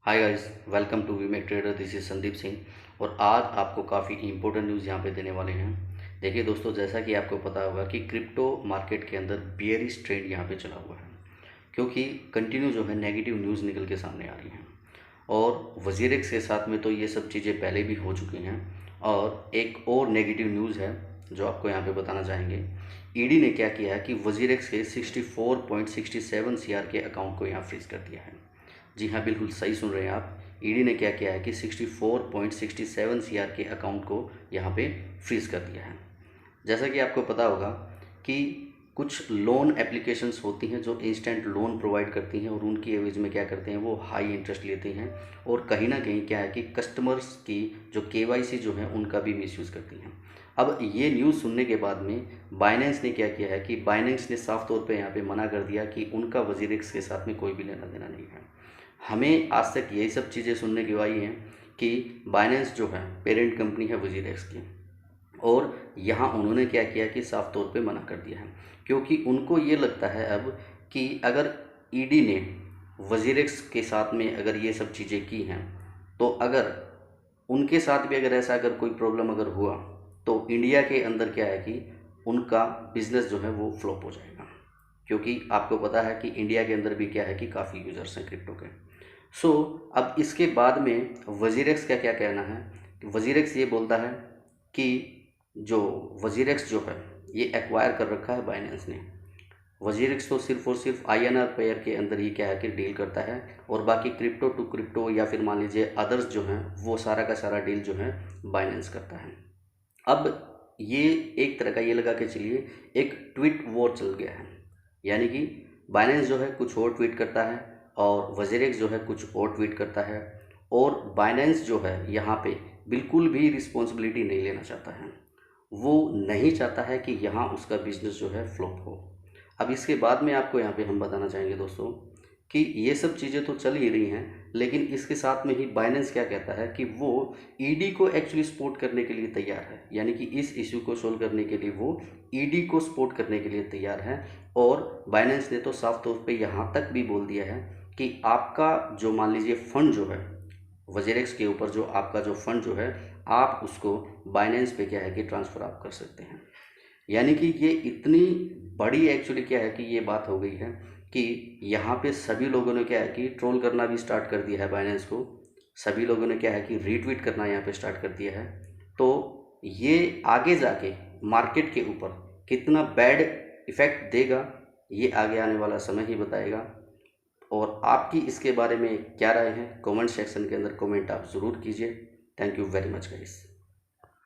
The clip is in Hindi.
Hi guys, welcome to we make trader. This is Sandeep Singh और आज आपको काफ़ी इंपॉर्टेंट न्यूज़ यहाँ पे देने वाले हैं। देखिए दोस्तों, जैसा कि आपको पता होगा कि क्रिप्टो मार्केट के अंदर बियरिश ट्रेंड यहाँ पे चला हुआ है, क्योंकि कंटिन्यू जो है नेगेटिव न्यूज़ निकल के सामने आ रही हैं। और वजीरेक्स के साथ में तो ये सब चीज़ें पहले भी हो चुकी हैं। और एक और नेगेटिव न्यूज़ है जो आपको यहाँ पे बताना चाहेंगे। ईडी ने क्या किया है कि वजीरेक्स के 64.67 सीआर के अकाउंट को यहाँ फ्रीज कर दिया है। जी हाँ, बिल्कुल सही सुन रहे हैं आप। ईडी ने क्या किया है कि 64.67 सीआर के अकाउंट को यहाँ पे फ्रीज कर दिया है। जैसा कि आपको पता होगा कि कुछ लोन एप्लीकेशंस होती हैं जो इंस्टेंट लोन प्रोवाइड करती हैं और उनकी एवज में क्या करते हैं, वो हाई इंटरेस्ट लेते हैं और कहीं ना कहीं क्या है कि कस्टमर्स की जो केवाईसी जो है उनका भी मिसयूज़ करती हैं। अब ये न्यूज़ सुनने के बाद में बाइनेंस ने क्या किया है कि बाइनेंस ने साफ तौर पे यहाँ पे मना कर दिया कि उनका वजीरेक्स के साथ में कोई भी लेना देना नहीं है। हमें आज तक यही सब चीज़ें सुनने की आई हैं कि बाइनेंस जो है पेरेंट कंपनी है वजीरेक्स की, और यहाँ उन्होंने क्या किया कि साफ तौर पे मना कर दिया है, क्योंकि उनको ये लगता है अब कि अगर ईडी ने वजीरेक्स के साथ में अगर ये सब चीज़ें की हैं, तो अगर उनके साथ भी अगर ऐसा अगर कोई प्रॉब्लम अगर हुआ तो इंडिया के अंदर क्या है कि उनका बिजनेस जो है वो फ्लॉप हो जाएगा। क्योंकि आपको पता है कि इंडिया के अंदर भी क्या है कि काफ़ी यूजर्स हैं क्रिप्टो के। अब इसके बाद में वजीरेक्स का क्या कहना है कि वजीरेक्स ये बोलता है कि जो वजीरेक्स जो है ये एक्वायर कर रखा है बाइनेंस ने। वजीरेक्स तो सिर्फ और सिर्फ आईएनआर पेयर के अंदर ही क्या है कि डील करता है, और बाकी क्रिप्टो टू क्रिप्टो या फिर मान लीजिए अदर्स जो हैं वो सारा का सारा डील जो है बाइनेंस करता है। अब ये एक तरह का ये लगा के चलिए एक ट्वीट वॉर चल गया है, यानी कि बाइनेंस जो है कुछ और ट्वीट करता है और वजीरेक्स जो है कुछ और ट्वीट करता है, और बाइनेंस जो है यहाँ पे बिल्कुल भी रिस्पॉन्सिबिलिटी नहीं लेना चाहता है। वो नहीं चाहता है कि यहाँ उसका बिजनेस जो है फ्लॉप हो। अब इसके बाद में आपको यहाँ पे हम बताना चाहेंगे दोस्तों कि ये सब चीज़ें तो चल ही रही हैं, लेकिन इसके साथ में ही बाइनेंस क्या कहता है कि वो ईडी को एक्चुअली सपोर्ट करने के लिए तैयार है, यानी कि इस इश्यू को सोल्व करने के लिए वो ईडी को सपोर्ट करने के लिए तैयार है। और बाइनेंस ने तो साफ तौर पे यहाँ तक भी बोल दिया है कि आपका जो मान लीजिए फंड जो है वजीरेक्स के ऊपर, जो आपका जो फंड जो है आप उसको बाइनेंस पे क्या है कि ट्रांसफ़र आप कर सकते हैं। यानी कि ये इतनी बड़ी एक्चुअली क्या है कि ये बात हो गई है कि यहाँ पे सभी लोगों ने क्या है कि ट्रोल करना भी स्टार्ट कर दिया है बाइनेंस को। सभी लोगों ने क्या है कि रीट्वीट करना यहाँ पे स्टार्ट कर दिया है। तो ये आगे जाके मार्केट के ऊपर कितना बैड इफ़ेक्ट देगा, ये आगे आने वाला समय ही बताएगा। और आपकी इसके बारे में क्या राय है, कमेंट सेक्शन के अंदर कमेंट आप ज़रूर कीजिए। Thank you very much guys.